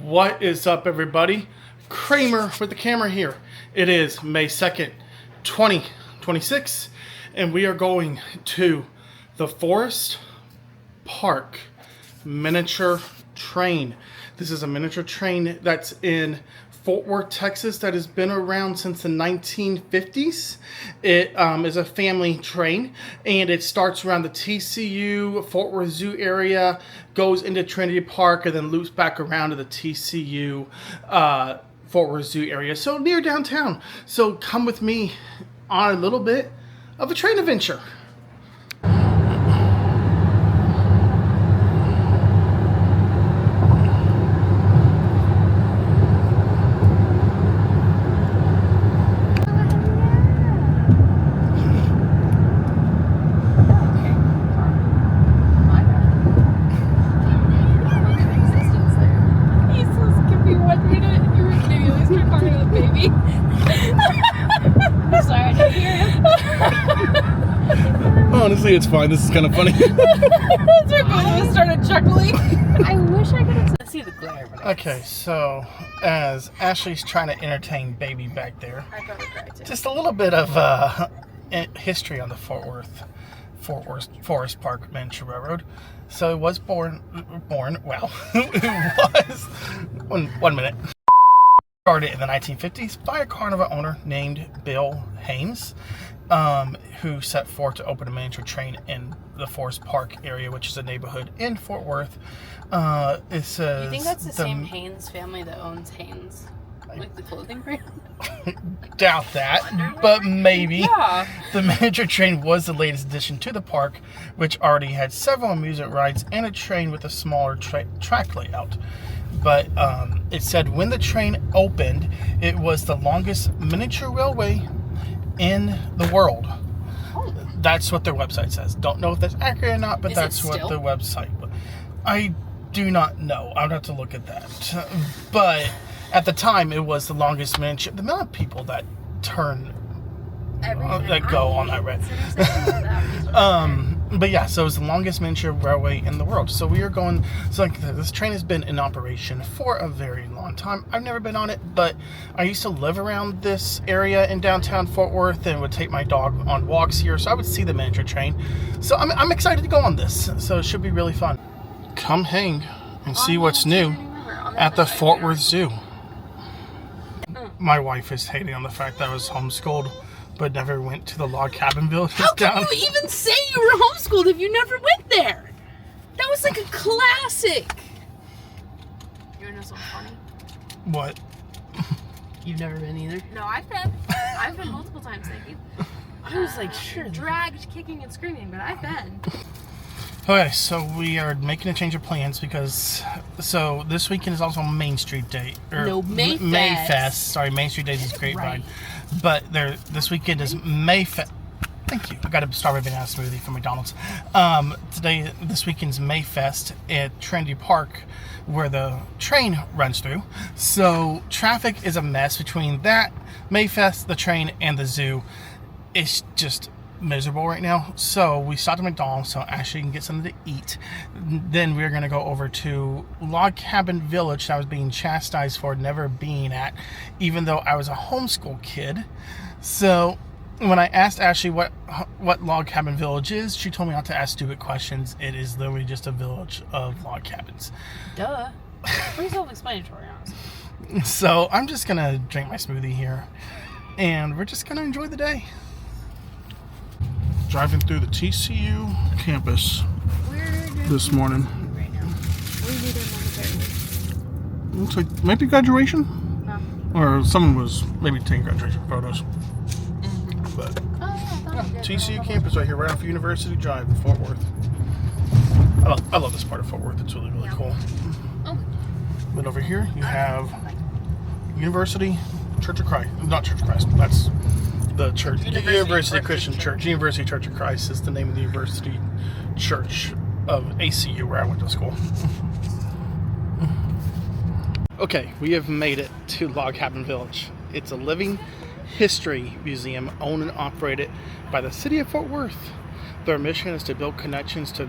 What is up, everybody? Kramer with the camera here. It is May 2nd, 2026, and we are going to the Forest Park miniature train. This is a miniature train that's in Fort Worth, Texas, that has been around since the 1950s. It is a family train, and it starts around the TCU, Fort Worth Zoo area, goes into Trinity Park, and then loops back around to the TCU, Fort Worth Zoo area, so near downtown. So come with me on a little bit of a train adventure. Honestly, it's fine. This is kind of funny. That's right, both of us started chuckling. I wish I could have see the glare. Okay, so as Ashley's trying to entertain baby back there, I got to cry too. just a little bit of history on the Forest Park Miniature Railroad. So it was born. Well, it was one minute. Started in the 1950s by a carnival owner named Bill Haynes, who set forth to open a miniature train in the Forest Park area, which is a neighborhood in Fort Worth. It says. You think that's the same Haynes family that owns Haynes, like the clothing brand? Doubt that, but maybe. Yeah. The miniature train was the latest addition to the park, which already had several amusement rides and a train with a smaller track layout. But it said when the train opened, it was the longest miniature railway in the world. Oh. That's what their website says. Don't know if that's accurate or not, but that's what the website. I do not know. I'd have to look at that. But at the time, it was the longest miniature. The amount of people that turn that go on that red. But yeah, so it was the longest miniature railway in the world. So we are going. So like this train has been in operation for a very long time. I've never been on it, but I used to live around this area in downtown Fort Worth and would take my dog on walks here, so I would see the miniature train. So I'm excited to go on this. So it should be really fun. Come hang and see what's new at the Fort Worth Zoo. My wife is hating on the fact that I was homeschooled, but never went to the log cabin village. How can you even say you were homeschooled if you never went there? That was like a classic. You know something funny? What? You've never been either? No, I've been. I've been multiple times, thank you. I was like, sure. Dragged, kicking, and screaming, but I've been. Okay, so we are making a change of plans because this weekend is also Main Street Day. Mayfest. Sorry, Main Street Day is Grapevine. But this weekend is Mayfest. Thank you. I got a strawberry banana smoothie from McDonald's. This weekend's Mayfest at Trinity Park, where the train runs through. So traffic is a mess between that, Mayfest, the train, and the zoo. It's just miserable right now. So we stopped at McDonald's so Ashley can get something to eat. Then we're going to go over to Log Cabin Village that I was being chastised for never being at, even though I was a homeschool kid. So when I asked Ashley what Log Cabin Village is, she told me not to ask stupid questions. It is literally just a village of log cabins. Duh. Pretty self-explanatory, honestly. So I'm just going to drink my smoothie here, and we're just going to enjoy the day. Driving through the TCU campus this morning. Right now. We need a Looks like maybe graduation? No. Or someone was maybe taking graduation photos. Mm-hmm. But Oh, yeah, TCU campus right here, right off University Drive in Fort Worth. I love this part of Fort Worth. It's really, really cool. Oh. But over here you have University Church of Christ. Not Church of Christ. That's the church. University Christian Church. University Church of Christ is the name of the University Church of ACU where I went to school. Okay, we have made it to Log Cabin Village. It's a living history museum owned and operated by the city of Fort Worth. Their mission is to build connections to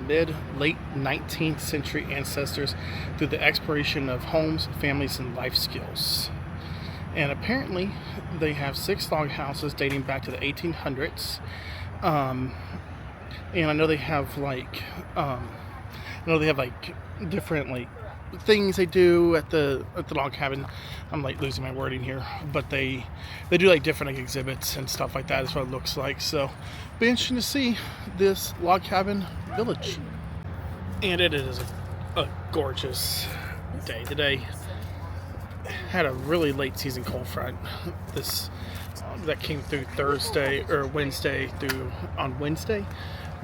late 19th century ancestors through the exploration of homes, families, and life skills. And apparently, they have 6 log houses dating back to the 1800s. And I know they have different things they do at the log cabin. I'm losing my wording here, but they do different exhibits and stuff like that. Is what it looks like. So, be interesting to see this log cabin village. And it is a gorgeous day today. Had a really late season cold front. That came through Wednesday on Wednesday.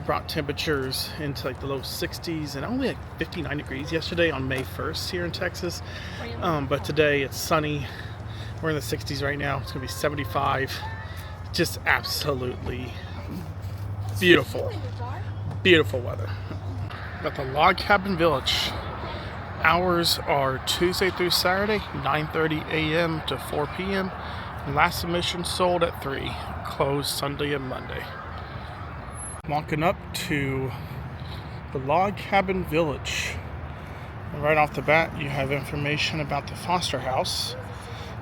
Brought temperatures into the low 60s and only 59 degrees yesterday on May 1st here in Texas. But today it's sunny. We're in the 60s right now. It's gonna be 75. Just absolutely beautiful weather. At the Log Cabin Village. Hours are Tuesday through Saturday, 9:30 a.m. to 4 p.m. Last submission sold at 3. Closed Sunday and Monday. Walking up to the Log Cabin Village. And right off the bat, you have information about the Foster House.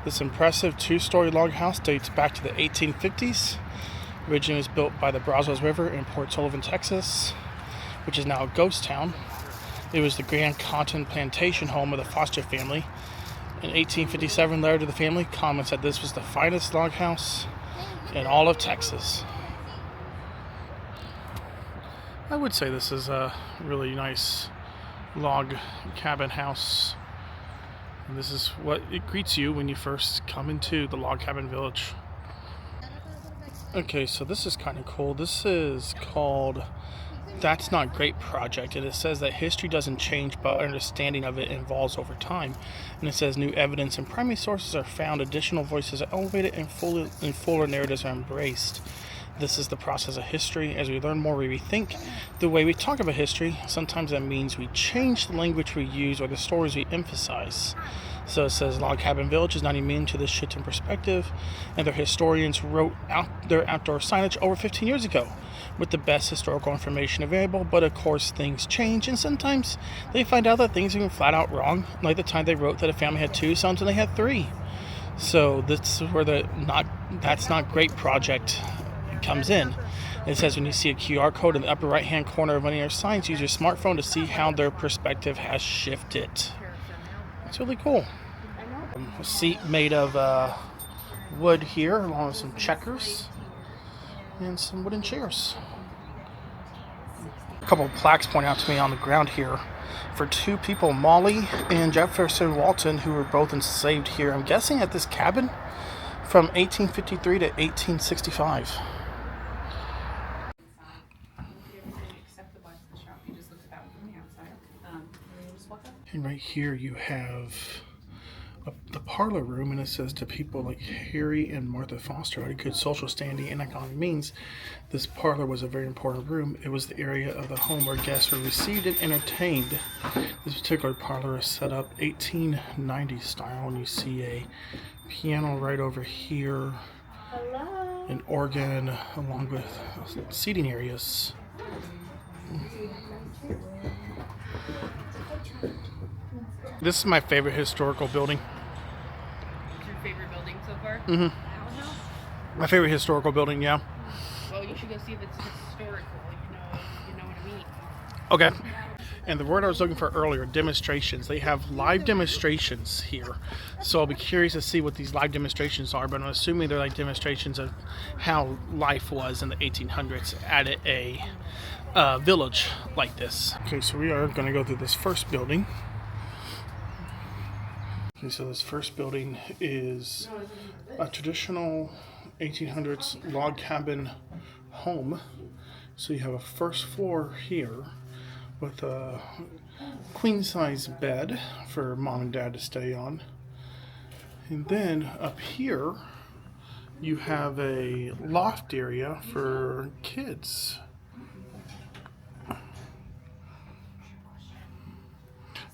This impressive 2-story log house dates back to the 1850s. Originally was built by the Brazos River in Port Sullivan, Texas, which is now a ghost town. It was the Grand Cotton Plantation home of the Foster family. In 1857, letter to the family comments that this was the finest log house in all of Texas. I would say this is a really nice log cabin house. And this is what it greets you when you first come into the Log Cabin Village. Okay, so this is kind of cool. This is called That's Not Great Project, and it says that history doesn't change, but understanding of it evolves over time. And it says new evidence and primary sources are found, additional voices are elevated, and fuller narratives are embraced. This is the process of history. As we learn more, we rethink the way we talk about history. Sometimes that means we change the language we use or the stories we emphasize. So it says Log Cabin Village is not immune to this shift in perspective, and their historians wrote out their outdoor signage over 15 years ago with the best historical information available. But of course, things change, and sometimes they find out that things are flat out wrong, like the time they wrote that a family had 2 sons and they had 3. So this is where the That's Not Great project comes in. It says when you see a QR code in the upper right hand corner of one of your signs, use your smartphone to see how their perspective has shifted. It's really cool. A seat made of wood here, along with some checkers and some wooden chairs. A couple of plaques point out to me on the ground here for 2 people, Molly and Jefferson Walton, who were both enslaved here. I'm guessing at this cabin from 1853 to 1865. And right here you have the parlor room, and it says to people like Harry and Martha Foster had a good social standing and economic means. This parlor was a very important room. It was the area of the home where guests were received and entertained. This particular parlor is set up 1890s style, and you see a piano right over here, an organ, along with seating areas. This is my favorite historical building. What's your favorite building so far? Mm-hmm. My favorite historical building, yeah. Well, you should go see if it's historical. You know what I mean. Okay. And the word I was looking for earlier, demonstrations. They have live demonstrations here. So I'll be curious to see what these live demonstrations are, but I'm assuming they're like demonstrations of how life was in the 1800s at a village like this. Okay, so we are going to go through this first building. Okay, so this first building is a traditional 1800s log cabin home. So you have a first floor here with a queen-size bed for mom and dad to stay on. And then up here, you have a loft area for kids.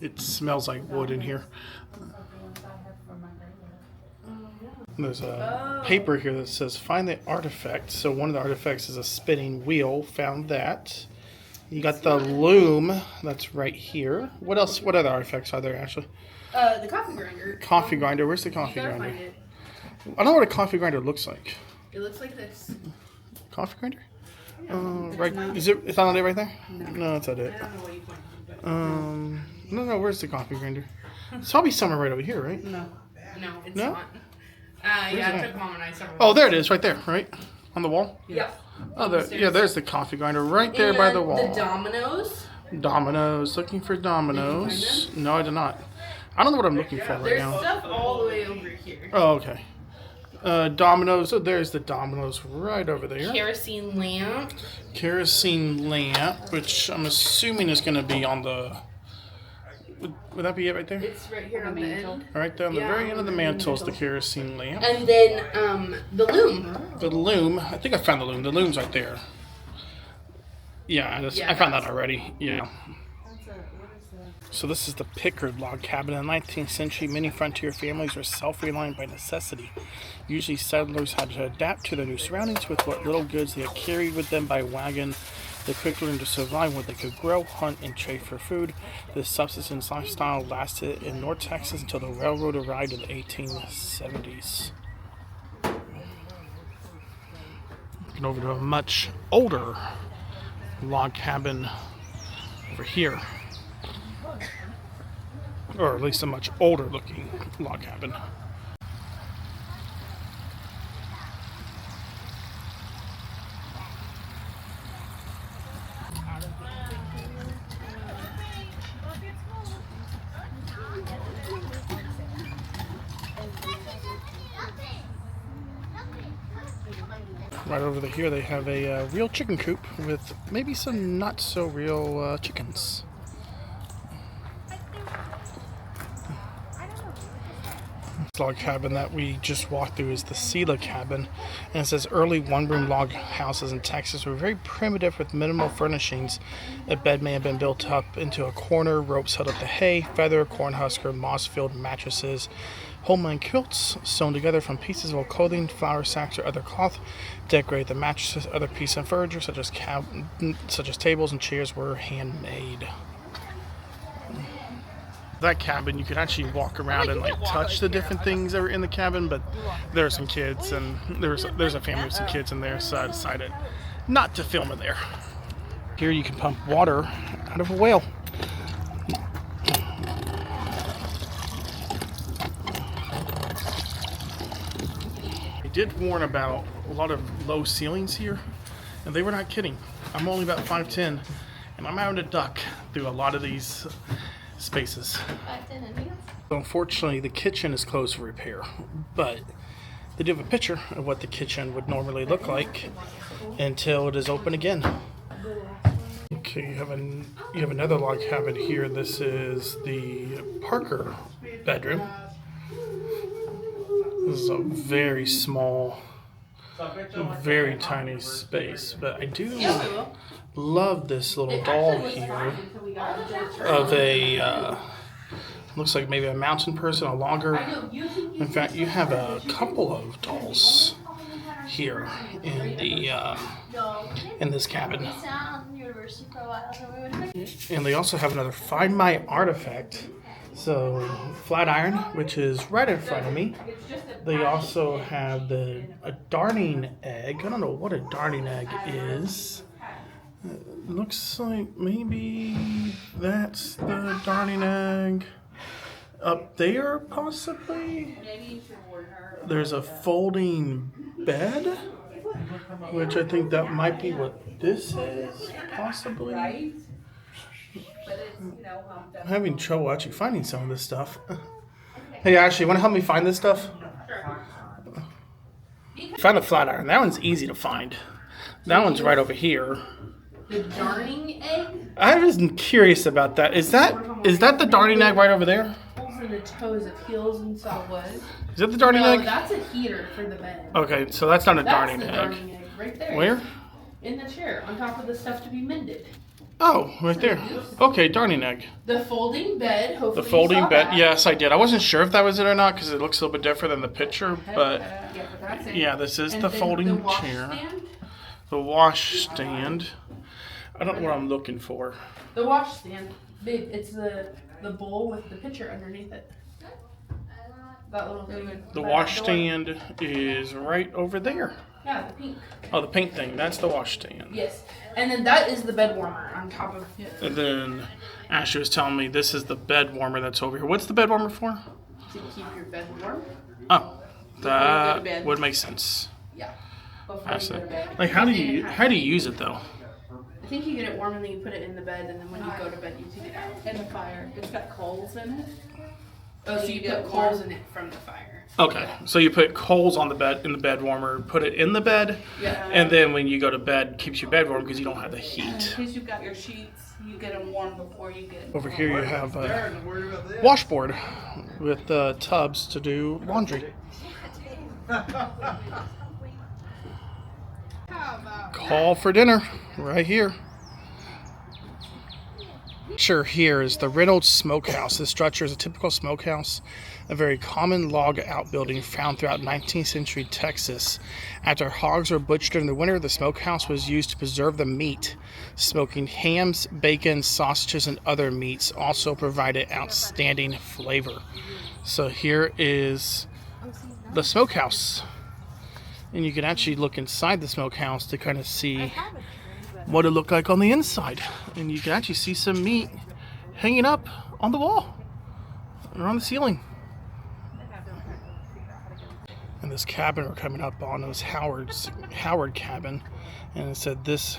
It smells like wood in here. There's a paper here that says find the artifact. So one of the artifacts is a spinning wheel. Found that. You got the loom that's right here. What else? What other artifacts are there, Ashley? The coffee grinder. Coffee grinder. Where's the coffee You gotta grinder? find it. I don't know what a coffee grinder looks like. It looks like this. Coffee grinder? Right. Is it? It's not it right there? No, that's not it. I don't know what you pointed, but No. Where's the coffee grinder? It's probably somewhere right over here, right? no, it's No? not. Where's Yeah, it it at? took Mom and I several. Oh, there it is, right there, right on the wall. Yep. Oh, there. Yeah, there's the coffee grinder right there by the wall. The dominoes. Dominoes. Looking for dominoes. No, I did not. I don't know what I'm looking for right There's now. stuff all the way over here. Oh, okay. Dominoes. Oh, there's the dominoes right over there. Kerosene lamp. Kerosene lamp, which I'm assuming is going to be on the. Would that be it right there? It's right here on the end. Right there on the Yeah, very end of the mantle is the kerosene lamp. And then the loom. The loom. I think I found the loom. The loom's right there. Yeah, I found that already. Yeah. So this is the Pickard log cabin. In the 19th century, many frontier families were self-reliant by necessity. Usually settlers had to adapt to their new surroundings with what little goods they had carried with them by wagon. They quickly learned to survive what they could grow, hunt, and trade for food. This subsistence lifestyle lasted in North Texas until the railroad arrived in the 1870s. Looking over to a much older log cabin over here. Or at least a much older looking log cabin. Right over here they have a real chicken coop with maybe some not so real chickens. This log cabin that we just walked through is the Sela cabin, and it says early one-room log houses in Texas were very primitive with minimal furnishings. A bed may have been built up into a corner, ropes held up to hay, feather, cornhusker, moss-filled mattresses, homeland quilts sewn together from pieces of old clothing, flour sacks, or other cloth decorated the mattresses. Other pieces of furniture, such as tables and chairs, were handmade. That cabin, you could actually walk around and touch the different things that were in the cabin, but there are some kids, and there's a family with some kids in there, so I decided not to film in there. Here you can pump water out of a whale. I did warn about a lot of low ceilings here, and they were not kidding. I'm only about 5'10", and I'm having to duck through a lot of these spaces. So unfortunately, the kitchen is closed for repair, but they do have a picture of what the kitchen would normally look like until it is open again. Okay, you have another log cabin here. This is the Parker bedroom. This is a very small, very tiny space, but I do love this little doll here of a looks like maybe a mountain person, a logger. In fact, you have a couple of dolls here in this cabin, and they also have another Find My Artifact. So flat iron, which is right in front of me. They also have a darning egg. I don't know what a darning egg is. It looks like maybe that's the darning egg up there, possibly. There's a folding bed, which I think that might be what this is, possibly. I'm having trouble actually finding some of this stuff. Hey, Ashley, you want to help me find this stuff? Found the flat iron. That one's easy to find. That one's right over here. The darning egg? I was curious about that. Is that the darning egg right over there? Holes in the toes, it peels and so wood. Is that the darning egg? No, that's a heater for the bed. Okay, so that's not a That's darning the egg. darning egg right there. Where? In the chair, on top of the stuff to be mended. Oh, right there. Okay, darning egg. The folding bed. Hopefully The you folding saw bed. that. Yes, I did. I wasn't sure if that was it or not because it looks a little bit different than the picture. But Yeah, but that's it. yeah, this is And the then folding the wash chair. stand. The wash stand. I don't know what I'm looking for. The wash stand. Babe, it's the bowl with the picture underneath it. That little thing. The wash stand is right over there. Yeah, the pink. Oh, the pink thing. That's the wash stand. Yes. And then that is the bed warmer on top of it. And then Ashley was telling me this is the bed warmer that's over here. What's the bed warmer for? To keep your bed warm. Oh, you go to that bed. would make sense. Yeah. Before I you see. go to bed. Like, how do you use it though? I think you get it warm and then you put it in the bed, and then when you go to bed, you take it out. And the fire. It's got coals in it. Oh, so you put coals in it from the fire. Okay, so you put coals on the bed in the bed warmer, put it in the bed, Yeah. and then when you go to bed, keeps your bed warm because you don't have the In heat. case you've got your sheets, you get them warm before you get. Over here you have a washboard with tubs to do laundry. Call for dinner right here. Picture here is the Reynolds Smokehouse. This structure is a typical smokehouse, a very common log outbuilding found throughout 19th century Texas. After hogs were butchered in the winter, the smokehouse was used to preserve the meat. Smoking hams, bacon, sausages, and other meats also provided outstanding flavor. So here is the smokehouse. And you can actually look inside the smokehouse to kind of see what it looked like on the inside. And you can actually see some meat hanging up on the wall or on the ceiling. And this cabin we're coming up on was Howard cabin. And it said this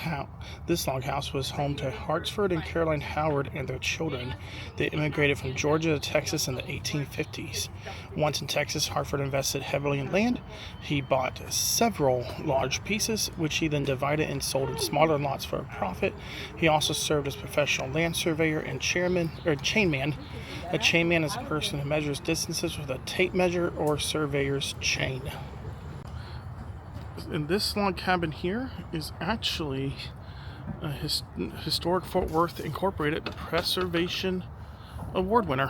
log house was home to Hartsford and Caroline Howard and their children. They immigrated from Georgia to Texas in the 1850s. Once in Texas, Hartford invested heavily in land. He bought several large pieces, which he then divided and sold in smaller lots for a profit. He also served as professional land surveyor and chainman. A chainman is a person who measures distances with a tape measure or surveyor's chain. And this log cabin here is actually a historic Fort Worth Incorporated Preservation Award winner.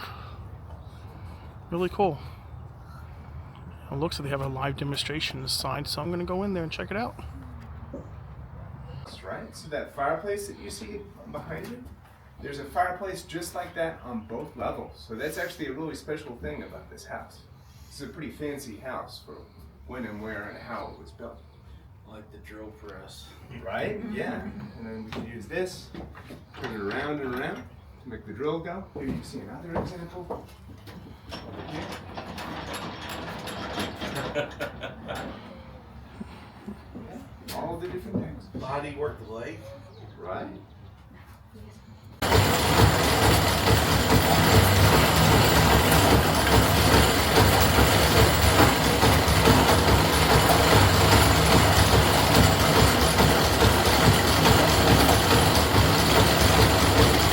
Really cool. It looks like they have a live demonstration inside, so I'm going to go in there and check it out. That's right. So that fireplace that you see behind you, there's a fireplace just like that on both levels. So that's actually a really special thing about this house. It's a pretty fancy house for when and where and how it was built. Like the drill press. Right? Yeah. And then we can use this, turn it around and around to make the drill go. Here you see another example. All the different things. How do you work the leg? Right?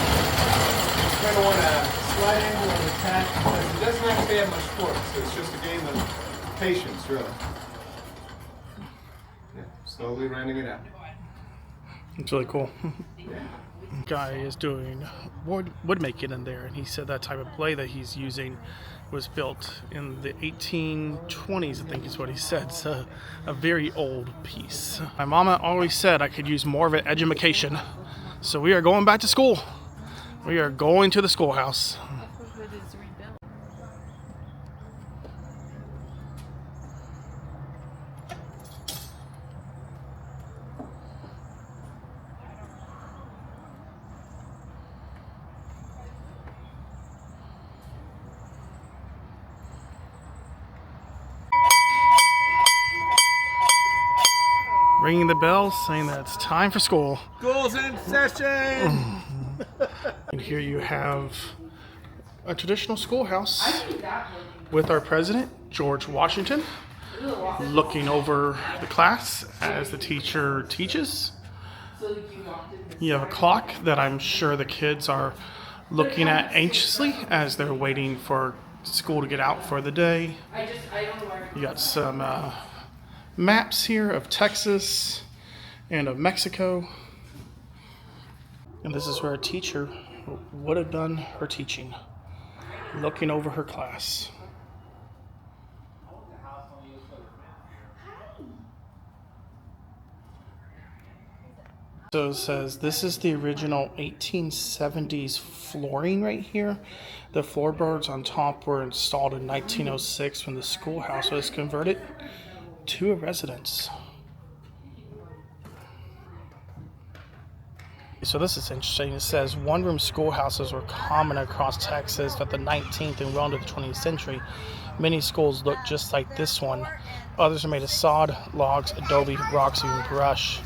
Kind of want to slide angle on the tack because it doesn't actually have much force, so it's just a game of patience, really. Yeah, slowly rounding it out. It's really cool. Guy is doing wood making in there, and he said that type of blade that he's using was built in the 1820s, I think is what he said. So a very old piece. My mama always said I could use more of an edumacation, so we are going back to school. We are going to the schoolhouse. Ringing the bell, saying that it's time for school. School's in session! And here you have a traditional schoolhouse with our president, George Washington, looking over the class as the teacher teaches. You have a clock that I'm sure the kids are looking at anxiously as they're waiting for school to get out for the day. You got some maps here of Texas and of Mexico. And this is where a teacher would have done her teaching, looking over her class. So it says this is the original 1870s flooring right here. The floorboards on top were installed in 1906 when the schoolhouse was converted to a residence. So this is interesting. It says one-room schoolhouses were common across Texas at the 19th and well into the 20th century. Many schools look just like this one. Others are made of sod, logs, adobe, rocks, and brush.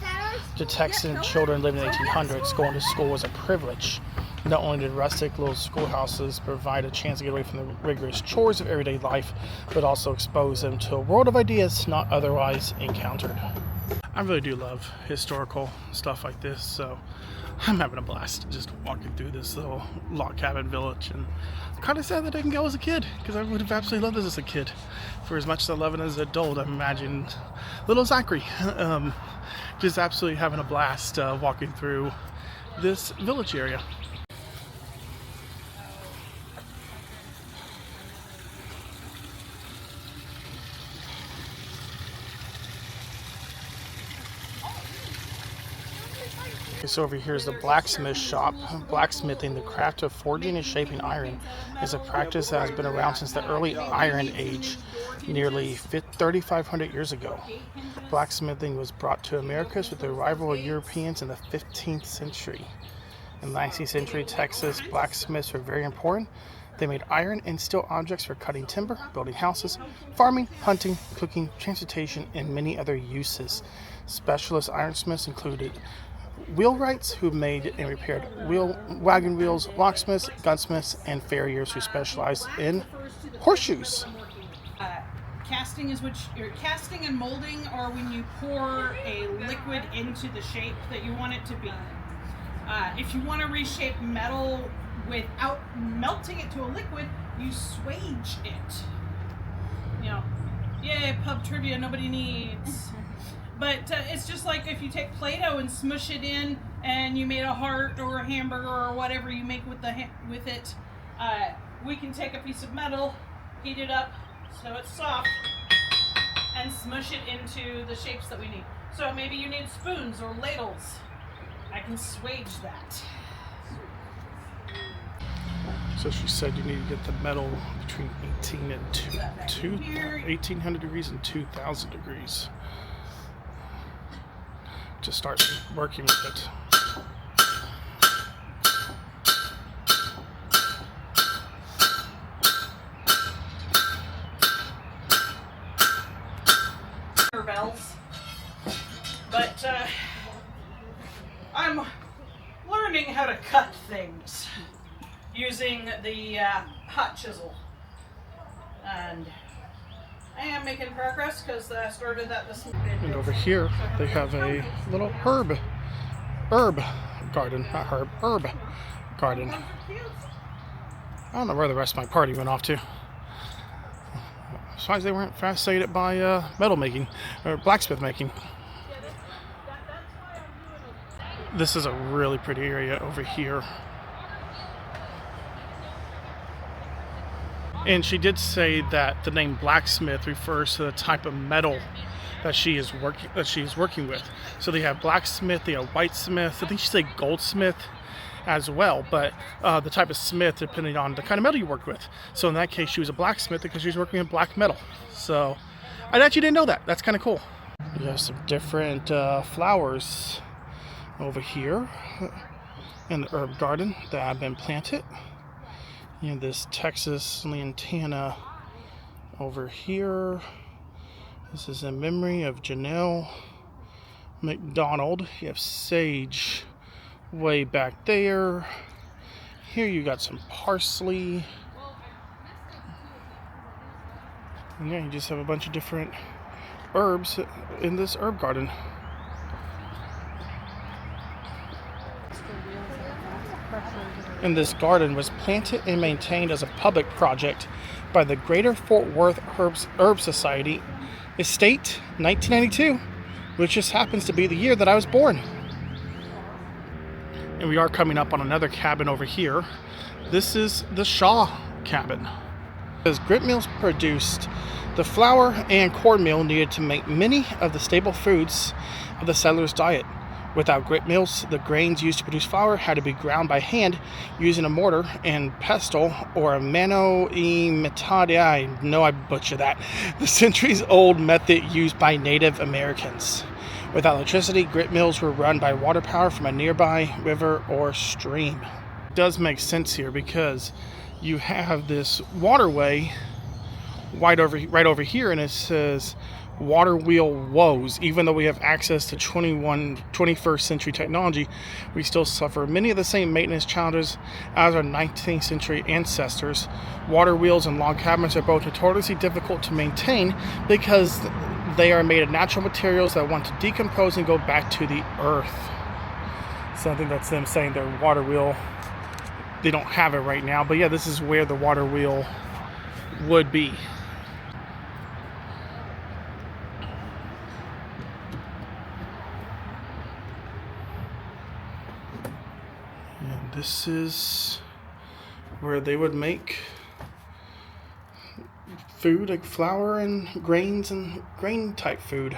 To Texan children living in the 1800s, going to school was a privilege. Not only did rustic little schoolhouses provide a chance to get away from the rigorous chores of everyday life, but also expose them to a world of ideas not otherwise encountered. I really do love historical stuff like this, so I'm having a blast just walking through this little log cabin village, and I'm kind of sad that I didn't go as a kid, because I would have absolutely loved this as a kid. For as much as I love it as an adult, I imagine little Zachary just absolutely having a blast walking through this village area. So over here is the blacksmith shop. Blacksmithing, the craft of forging and shaping iron, is a practice that has been around since the early Iron Age, nearly 3,500 years ago. Blacksmithing was brought to Americas with the arrival of Europeans in the 15th century. In the 19th century, Texas blacksmiths were very important. They made iron and steel objects for cutting timber, building houses, farming, hunting, cooking, transportation, and many other uses. Specialist ironsmiths included wheelwrights, who made and repaired wagon wheels, locksmiths, gunsmiths, and farriers who specialized in horseshoes. Casting is casting and molding are when you pour a liquid into the shape that you want it to be. If you want to reshape metal without melting it to a liquid, you swage it. You know, yay, pub trivia nobody needs. But it's just like if you take Play-Doh and smush it in, and you made a heart or a hamburger or whatever you make with it. We can take a piece of metal, heat it up so it's soft, and smush it into the shapes that we need. So maybe you need spoons or ladles. I can swage that. So she said you need to get the metal between 1800 degrees and 2000 degrees to start working with it. Bells. But I'm learning how to cut things using the hot chisel, and I am making progress because I started that this morning. And over here they have a little herb garden, not herb garden. I don't know where the rest of my party went off to. As long as they weren't fascinated by metal making or blacksmith making. This is a really pretty area over here. And she did say that the name blacksmith refers to the type of metal that she is working with. So they have blacksmith, they have whitesmith, I think she said goldsmith as well, but the type of smith depending on the kind of metal you work with. So in that case, she was a blacksmith because she was working in black metal. So I actually didn't know that. That's kind of cool. You have some different flowers over here in the herb garden that have been planted. You have this Texas lantana over here. This is in memory of Janelle McDonald. You have sage way back there. Here you got some parsley. And yeah, you just have a bunch of different herbs in this herb garden. And this garden was planted and maintained as a public project by the Greater Fort Worth Herb Society Estate, 1992, which just happens to be the year that I was born. And we are coming up on another cabin over here. This is the Shaw cabin. Because grit mills produced the flour and cornmeal needed to make many of the staple foods of the settlers' diet. Without grit mills, the grains used to produce flour had to be ground by hand using a mortar and pestle or a mano e metada. I know I butchered that. The centuries-old method used by Native Americans. Without electricity, grit mills were run by water power from a nearby river or stream. It does make sense here because you have this waterway right over here, and it says water wheel woes. Even though we have access to 21st century technology, we still suffer many of the same maintenance challenges as our 19th century ancestors. Water wheels and log cabins are both notoriously difficult to maintain because they are made of natural materials that want to decompose and go back to the earth. So I think that's them saying their water wheel, they don't have it right now, but yeah, this is where the water wheel would be. And this is where they would make food like flour and grains and grain type food.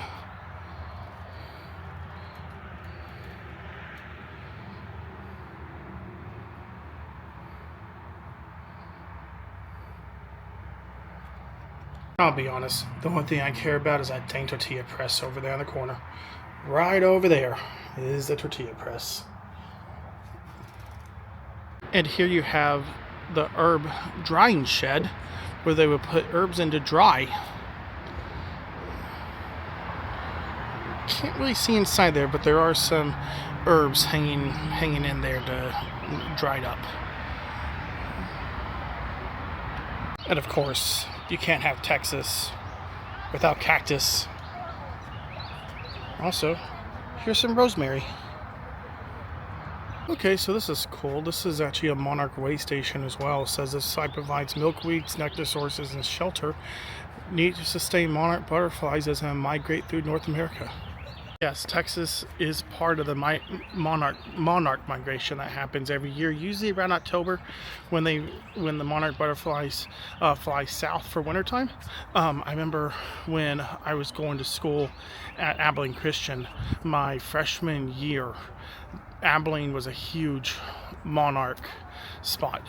I'll be honest, the only thing I care about is that dang tortilla press over there in the corner. Right over there is the tortilla press. And here you have the herb drying shed where they would put herbs in to dry. Can't really see inside there, but there are some herbs hanging in there to dried up. And of course, you can't have Texas without cactus. Also, here's some rosemary. Okay, so this is cool. This is actually a monarch way station as well. It says this site provides milkweeds, nectar sources, and shelter needed to sustain monarch butterflies as they migrate through North America. Yes, Texas is part of the monarch migration that happens every year, usually around October when the monarch butterflies fly south for wintertime. I remember when I was going to school at Abilene Christian my freshman year. Abilene was a huge monarch spot,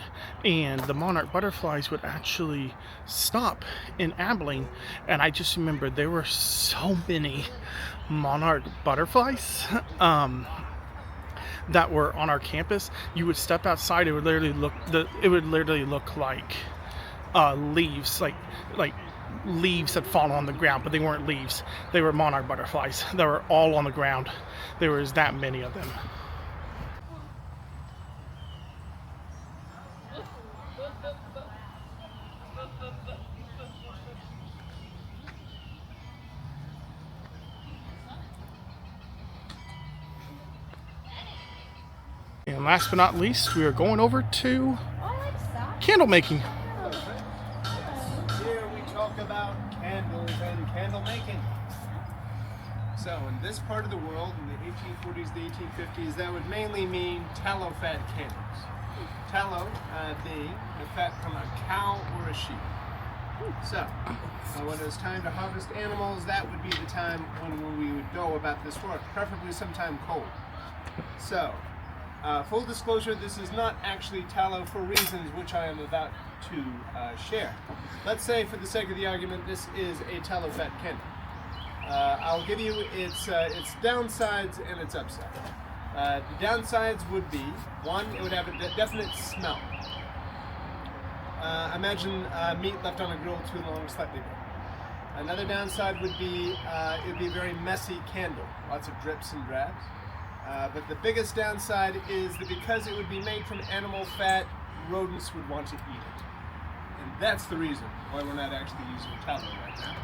and the monarch butterflies would actually stop in Abilene, and I just remember there were so many monarch butterflies that were on our campus. You would step outside, it would literally look like leaves, like leaves that fall on the ground, but they weren't leaves. They were monarch butterflies that were all on the ground. There was that many of them. And last but not least, we are going over to candle making. Here we talk about candles and candle making. So in this part of the world, in the 1840s, the 1850s, that would mainly mean tallow fat candles. Tallow being the fat from a cow or a sheep. So when it was time to harvest animals, that would be the time when we would go about this work, preferably sometime cold. So full disclosure, this is not actually tallow for reasons which I am about to share. Let's say, for the sake of the argument, this is a tallow fat candle. I'll give you its downsides and its upside. The downsides would be, one, it would have a definite smell. Imagine meat left on a grill too long, slightly burnt. Another downside would be it would be a very messy candle, lots of drips and drabs. But the biggest downside is that because it would be made from animal fat, rodents would want to eat it. And that's the reason why we're not actually using tallow right now.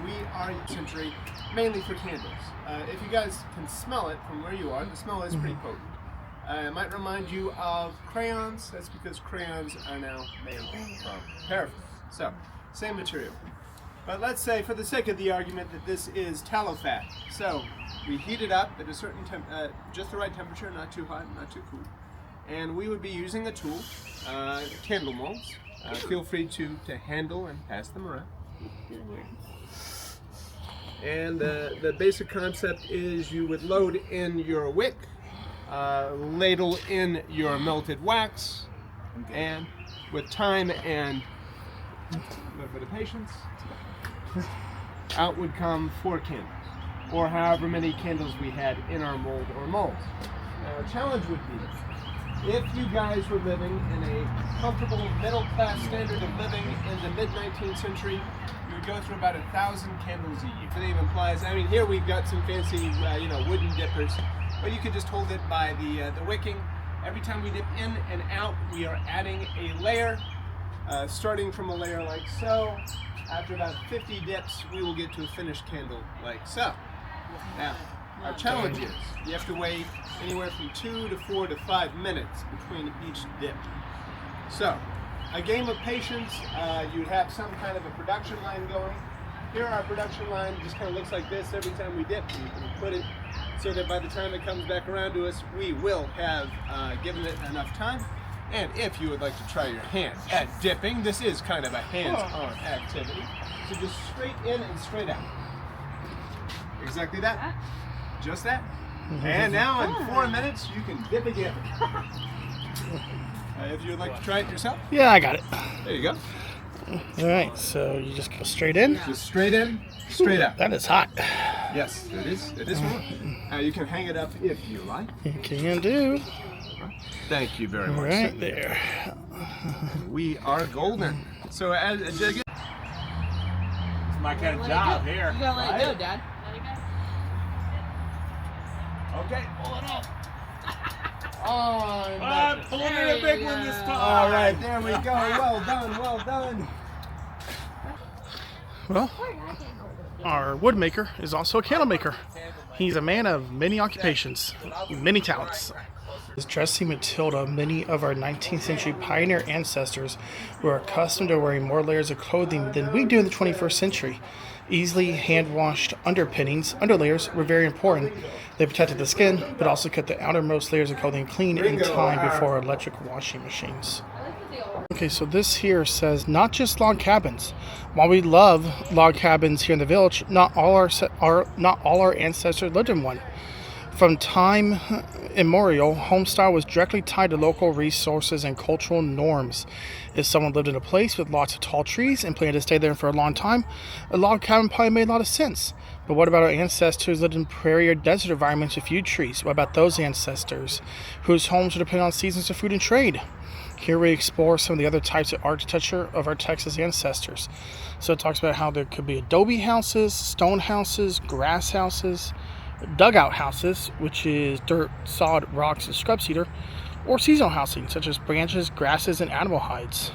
We are in century mainly for candles. If you guys can smell it from where you are, the smell is pretty potent. It might remind you of crayons. That's because crayons are now made from paraffin. So, same material. But let's say, for the sake of the argument, that this is tallow fat. So we heat it up at a certain just the right temperature, not too hot, not too cool. And we would be using a tool, candle molds. Feel free to handle and pass them around. And the basic concept is you would load in your wick, ladle in your melted wax, and with time and a little bit of patience, out would come 4 candles, or however many candles we had in our mold or molds. Now, a challenge would be, if you guys were living in a comfortable middle-class standard of living in the mid-19th century, you would go through about 1,000 candles a year. That even applies, I mean, here we've got some fancy, wooden dippers, but you could just hold it by the wicking. Every time we dip in and out, we are adding a layer, starting from a layer like so. After about 50 dips, we will get to a finished candle like so. Now, our challenge is you have to wait anywhere from 2 to 4 to 5 minutes between each dip. So, a game of patience, you'd have some kind of a production line going. Here our production line just kind of looks like this every time we dip. We can put it so that by the time it comes back around to us, we will have given it enough time. And if you would like to try your hand at dipping, this is kind of a hands-on activity. So just straight in and straight out. Exactly that. Just that. And now in 4 minutes, you can dip again. If you would like to try it yourself. Yeah, I got it. There you go. All right, so you just go straight in. Just straight in, straight out. That is hot. Yes, it is. It is warm. You can hang it up if you like. You can do. Thank you very much. Right there. We are golden. So as It's my kind of job here. You gotta let it go, Dad. okay. Pull it up. On. I'm pulling in a big one this time. All right, there we go. Well done. Well done. Well, our wood maker is also a candle maker. He's a man of many occupations, many talents. As Tressy Matilda, many of our 19th century pioneer ancestors were accustomed to wearing more layers of clothing than we do in the 21st century. Easily hand-washed underpinnings, underlayers, were very important. They protected the skin, but also kept the outermost layers of clothing clean in time before electric washing machines. Okay, so this here says not just log cabins. While we love log cabins here in the village, not all our ancestors lived in one. From time immemorial, homestyle was directly tied to local resources and cultural norms. If someone lived in a place with lots of tall trees and planned to stay there for a long time, a log cabin probably made a lot of sense. But what about our ancestors who lived in prairie or desert environments with few trees? What about those ancestors whose homes were dependent on seasons of food and trade? Here we explore some of the other types of architecture of our Texas ancestors. So it talks about how there could be adobe houses, stone houses, grass houses, dugout houses, which is dirt, sod, rocks, and scrub cedar, or seasonal housing, such as branches, grasses, and animal hides.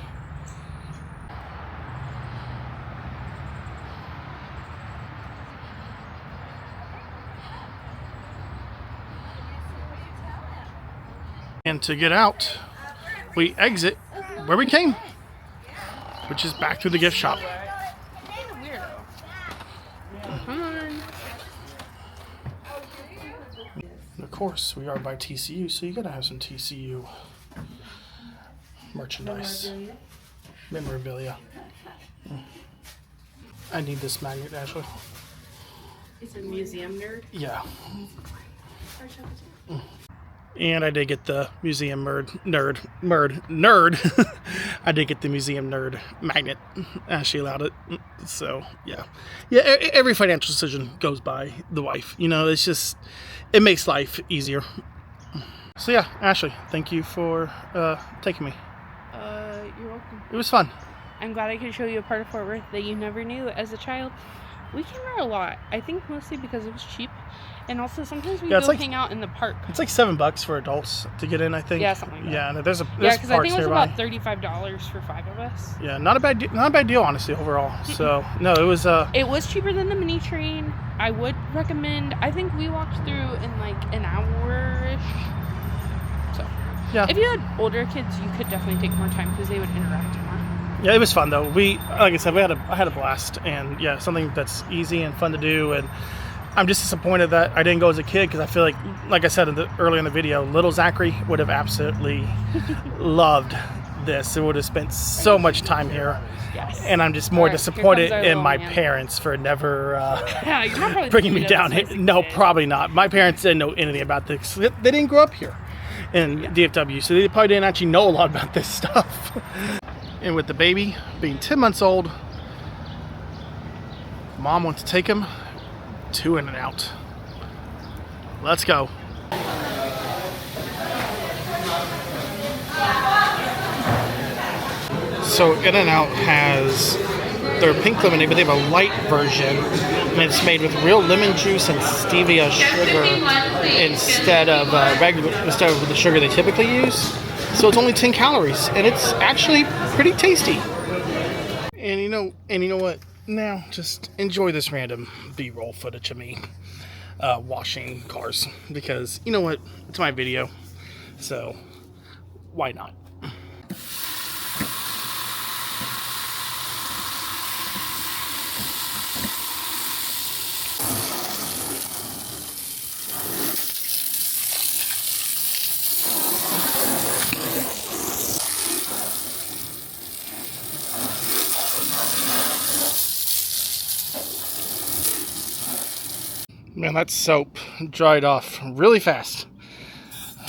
And to get out, we exit where we came, which is back through the gift shop. Of course, we are by TCU, so you gotta have some TCU merchandise, memorabilia. I need this magnet, Ashley. It's a museum nerd. Yeah. And I did get the museum nerd. I did get the museum nerd magnet. She allowed it. So yeah. Every financial decision goes by the wife. You know, it's just, it makes life easier. So yeah, Ashley, thank you for taking me. You're welcome. It was fun. I'm glad I could show you a part of Fort Worth that you never knew as a child. We came here a lot. I think mostly because it was cheap. And also sometimes we go hang out in the park. It's like $7 for adults to get in, I think. Yeah, something like that. Yeah, and there's because I think it was nearby. about $35 for 5 of us. Yeah, not a bad deal, honestly, overall. So no, it was It was cheaper than the mini train. I would recommend. I think we walked through in like an hour-ish. So yeah. if you had older kids, you could definitely take more time because they would interact more. Yeah, it was fun though. Like I said, I had a blast, and yeah, something that's easy and fun to do. And I'm just disappointed that I didn't go as a kid, because I feel like I said earlier in the video, little Zachary would have absolutely loved this. It would have spent so much time here. Yes. And I'm just more disappointed in little my man. parents for never Yeah, you're not probably bringing me the down here. spicy No, kid. probably not. My parents didn't know anything about this. They didn't grow up here in DFW, so they probably didn't actually know a lot about this stuff. And with the baby being 10 months old, Mom wants to take him to In-N-Out. Let's go. So In-N-Out has their pink lemonade, but they have a light version, and it's made with real lemon juice and stevia sugar instead of the sugar they typically use. So it's only 10 calories, and it's actually pretty tasty. And you know what? Now just enjoy this random B-roll footage of me washing cars, because you know what? It's my video, so why not? Man, that soap dried off really fast.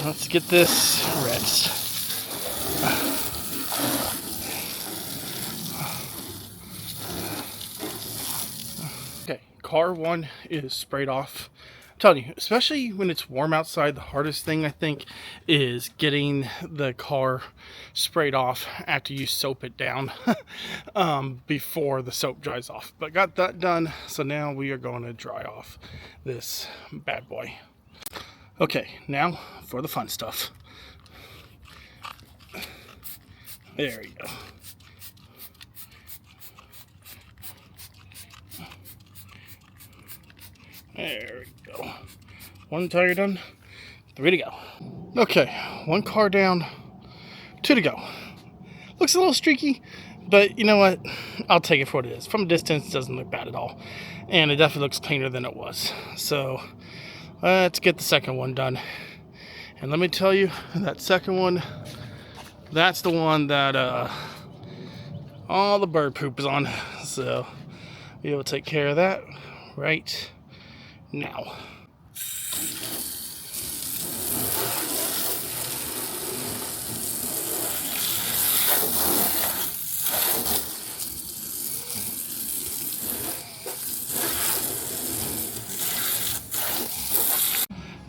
Let's get this rinsed. Okay, car one is sprayed off. I'm telling you, especially when it's warm outside, the hardest thing I think is getting the car sprayed off after you soap it down before the soap dries off. But got that done, so now we are going to dry off this bad boy. Okay, now for the fun stuff. There you go. There we go. One tire done, 3 to go. Okay, one car down, 2 to go. Looks a little streaky, but you know what? I'll take it for what it is. From a distance, it doesn't look bad at all. And it definitely looks cleaner than it was. So, let's get the second one done. And let me tell you, that second one, that's the one that all the bird poop is on. So, we will take care of that right now.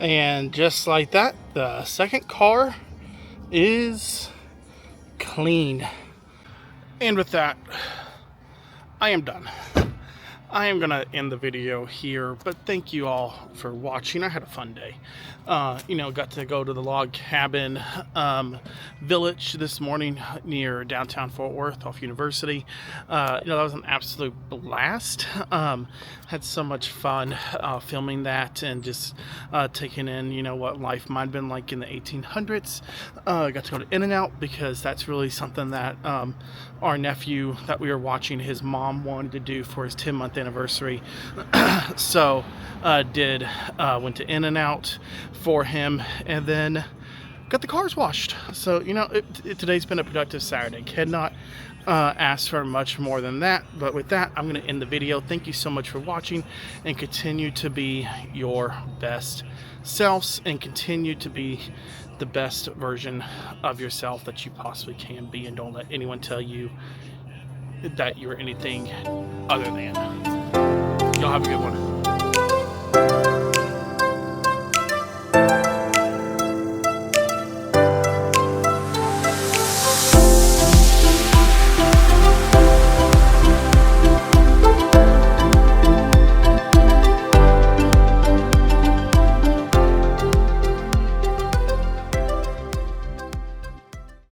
And just like that, the second car is clean. And with that, I am done. I am gonna end the video here, but thank you all for watching. I had a fun day. Got to go to the log cabin village this morning near downtown Fort Worth off University. That was an absolute blast. Had so much fun filming that and just taking in, what life might have been like in the 1800s. Got to go to In-N-Out because that's really something that our nephew that we were watching, his mom wanted to do for his 10-month anniversary. So went to In-N-Out for him, and then got the cars washed. So today's been a productive Saturday. Cannot ask for much more than that. But with that, I'm going to end the video. Thank you so much for watching, and continue to be your best selves, and continue to be the best version of yourself that you possibly can be, and don't let anyone tell you that you're anything other than. Y'all have a good one.